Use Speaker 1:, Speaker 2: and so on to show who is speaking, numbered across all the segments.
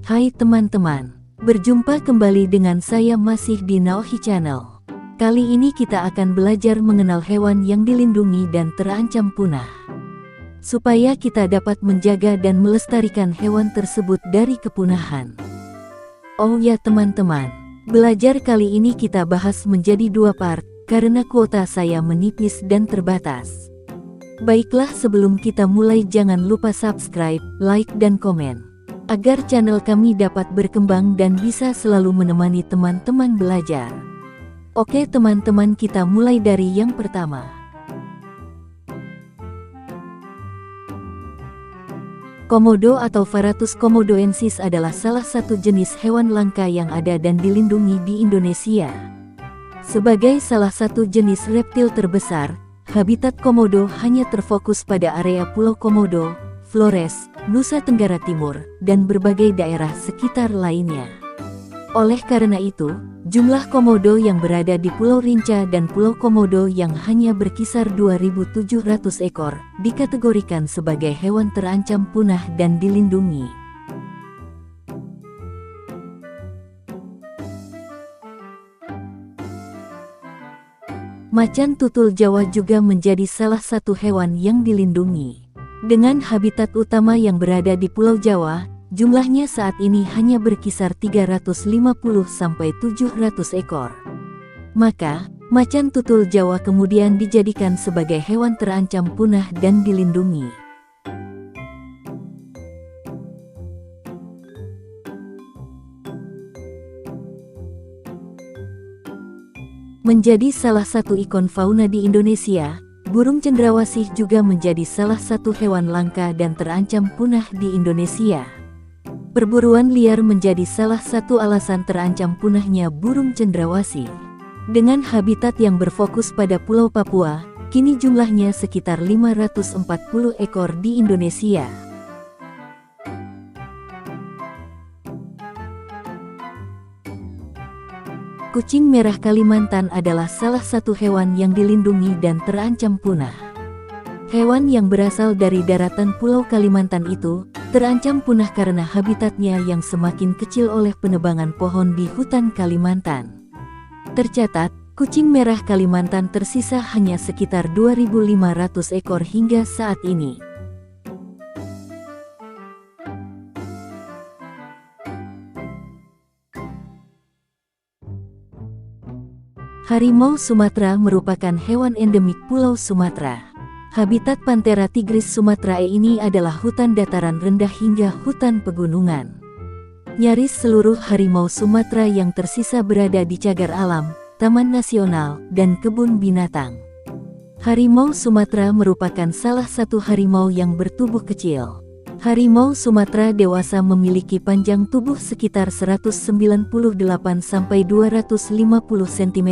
Speaker 1: Hai teman-teman, berjumpa kembali dengan saya masih di Naohi Channel. Kali ini kita akan belajar mengenal hewan yang dilindungi dan terancam punah. Supaya kita dapat menjaga dan melestarikan hewan tersebut dari kepunahan. Oh ya teman-teman, belajar kali ini kita bahas menjadi dua part, karena kuota saya menipis dan terbatas. Baiklah, sebelum kita mulai jangan lupa subscribe, like dan komen, agar channel kami dapat berkembang dan bisa selalu menemani teman-teman belajar. Oke teman-teman, kita mulai dari yang pertama. Komodo atau Variatus komodoensis adalah salah satu jenis hewan langka yang ada dan dilindungi di Indonesia. Sebagai salah satu jenis reptil terbesar, habitat komodo hanya terfokus pada area Pulau Komodo, Flores, Nusa Tenggara Timur, dan berbagai daerah sekitar lainnya. Oleh karena itu, jumlah komodo yang berada di Pulau Rinca dan Pulau Komodo yang hanya berkisar 2.700 ekor, dikategorikan sebagai hewan terancam punah dan dilindungi. Macan tutul Jawa juga menjadi salah satu hewan yang dilindungi. Dengan habitat utama yang berada di Pulau Jawa, jumlahnya saat ini hanya berkisar 350-700 ekor. Maka, macan tutul Jawa kemudian dijadikan sebagai hewan terancam punah dan dilindungi. Menjadi salah satu ikon fauna di Indonesia, burung cendrawasih juga menjadi salah satu hewan langka dan terancam punah di Indonesia. Perburuan liar menjadi salah satu alasan terancam punahnya burung cendrawasih. Dengan habitat yang berfokus pada Pulau Papua, kini jumlahnya sekitar 540 ekor di Indonesia. Kucing merah Kalimantan adalah salah satu hewan yang dilindungi dan terancam punah. Hewan yang berasal dari daratan Pulau Kalimantan itu terancam punah karena habitatnya yang semakin kecil oleh penebangan pohon di hutan Kalimantan. Tercatat, kucing merah Kalimantan tersisa hanya sekitar 2.500 ekor hingga saat ini. Harimau Sumatera merupakan hewan endemik Pulau Sumatera. Habitat Panthera tigris sumatrae ini adalah hutan dataran rendah hingga hutan pegunungan. Nyaris seluruh harimau Sumatera yang tersisa berada di cagar alam, taman nasional, dan kebun binatang. Harimau Sumatera merupakan salah satu harimau yang bertubuh kecil. Harimau Sumatera dewasa memiliki panjang tubuh sekitar 198-250 cm,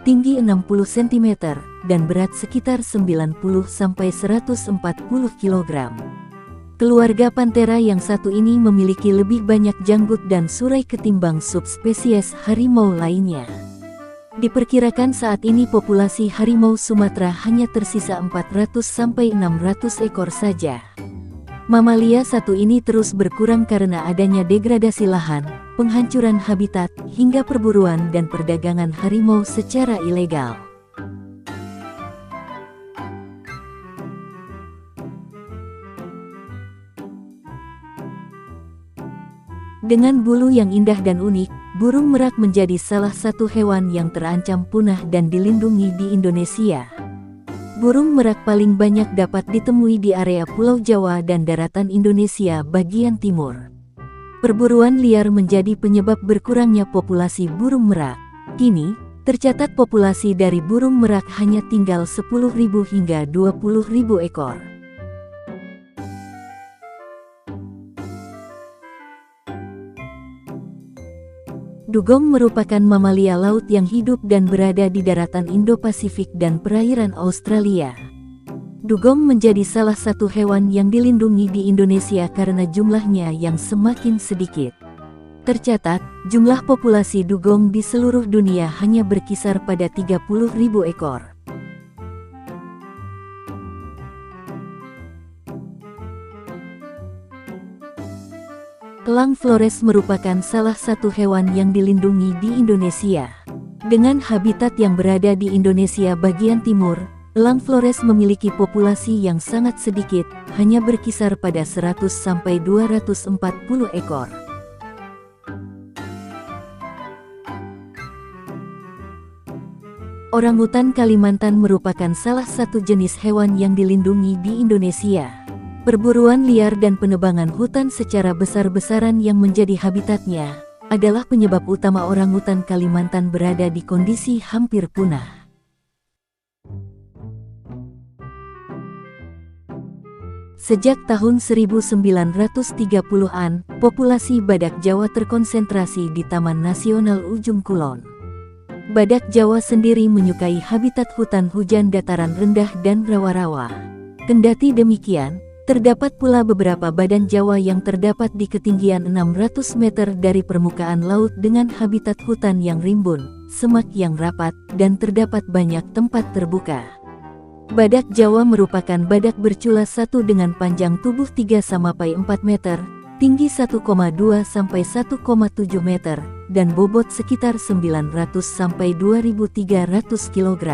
Speaker 1: tinggi 60 cm, dan berat sekitar 90-140 kg. Keluarga Panthera yang satu ini memiliki lebih banyak janggut dan surai ketimbang subspesies harimau lainnya. Diperkirakan saat ini populasi harimau Sumatera hanya tersisa 400-600 ekor saja. Mamalia satu ini terus berkurang karena adanya degradasi lahan, penghancuran habitat, hingga perburuan dan perdagangan harimau secara ilegal. Dengan bulu yang indah dan unik, burung merak menjadi salah satu hewan yang terancam punah dan dilindungi di Indonesia. Burung merak paling banyak dapat ditemui di area Pulau Jawa dan daratan Indonesia bagian timur. Perburuan liar menjadi penyebab berkurangnya populasi burung merak. Kini, tercatat populasi dari burung merak hanya tinggal 10.000 hingga 20.000 ekor. Dugong merupakan mamalia laut yang hidup dan berada di daratan Indo-Pasifik dan perairan Australia. Dugong menjadi salah satu hewan yang dilindungi di Indonesia karena jumlahnya yang semakin sedikit. Tercatat, jumlah populasi dugong di seluruh dunia hanya berkisar pada 30.000 ekor. Elang Flores merupakan salah satu hewan yang dilindungi di Indonesia. Dengan habitat yang berada di Indonesia bagian timur, elang Flores memiliki populasi yang sangat sedikit, hanya berkisar pada 100-240 ekor. Orangutan Kalimantan merupakan salah satu jenis hewan yang dilindungi di Indonesia. Perburuan liar dan penebangan hutan secara besar-besaran yang menjadi habitatnya adalah penyebab utama orangutan Kalimantan berada di kondisi hampir punah. Sejak tahun 1930-an, populasi badak Jawa terkonsentrasi di Taman Nasional Ujung Kulon. Badak Jawa sendiri menyukai habitat hutan hujan dataran rendah dan rawa-rawa. Kendati demikian, terdapat pula beberapa badan Jawa yang terdapat di ketinggian 600 meter dari permukaan laut dengan habitat hutan yang rimbun, semak yang rapat, dan terdapat banyak tempat terbuka. Badak Jawa merupakan badak bercula satu dengan panjang tubuh 3-4 meter, tinggi 1,2-1,7 meter, dan bobot sekitar 900-2.300 kg.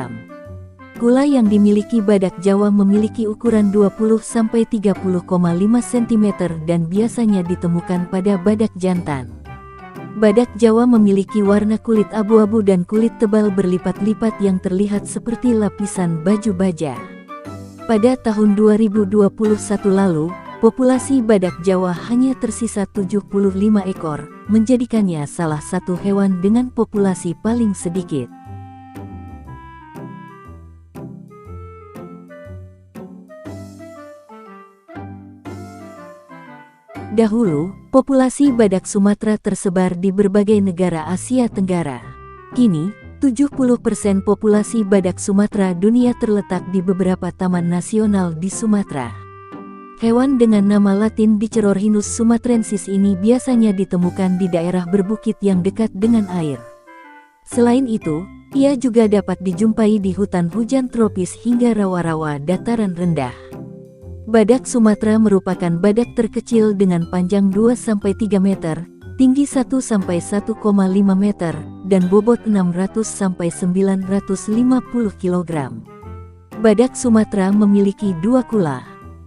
Speaker 1: Kula yang dimiliki badak Jawa memiliki ukuran 20-30,5 cm dan biasanya ditemukan pada badak jantan. Badak Jawa memiliki warna kulit abu-abu dan kulit tebal berlipat-lipat yang terlihat seperti lapisan baju baja. Pada tahun 2021 lalu, populasi badak Jawa hanya tersisa 75 ekor, menjadikannya salah satu hewan dengan populasi paling sedikit. Dahulu, populasi badak Sumatera tersebar di berbagai negara Asia Tenggara. Kini, 70% populasi badak Sumatera dunia terletak di beberapa taman nasional di Sumatera. Hewan dengan nama latin Dicerorhinus sumatrensis ini biasanya ditemukan di daerah berbukit yang dekat dengan air. Selain itu, ia juga dapat dijumpai di hutan hujan tropis hingga rawa-rawa dataran rendah. Badak Sumatera merupakan badak terkecil dengan panjang 2-3 meter, tinggi 1-1,5 meter, dan bobot 600-950 kg. Badak Sumatera memiliki dua kula.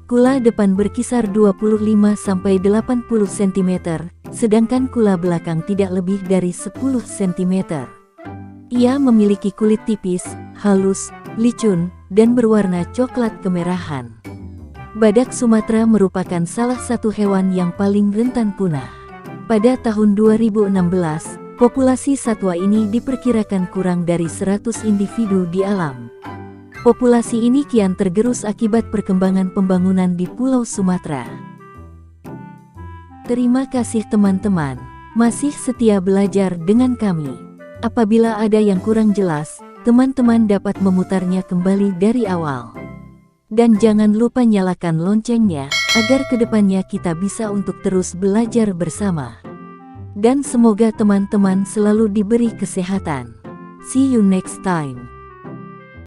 Speaker 1: Kula depan berkisar 25-80 cm, sedangkan kula belakang tidak lebih dari 10 cm. Ia memiliki kulit tipis, halus, licin, dan berwarna coklat kemerahan. Badak Sumatera merupakan salah satu hewan yang paling rentan punah. Pada tahun 2016, populasi satwa ini diperkirakan kurang dari 100 individu di alam. Populasi ini kian tergerus akibat perkembangan pembangunan di Pulau Sumatera. Terima kasih teman-teman, masih setia belajar dengan kami. Apabila ada yang kurang jelas, teman-teman dapat memutarnya kembali dari awal. Dan jangan lupa nyalakan loncengnya, agar kedepannya kita bisa untuk terus belajar bersama. Dan semoga teman-teman selalu diberi kesehatan. See you next time.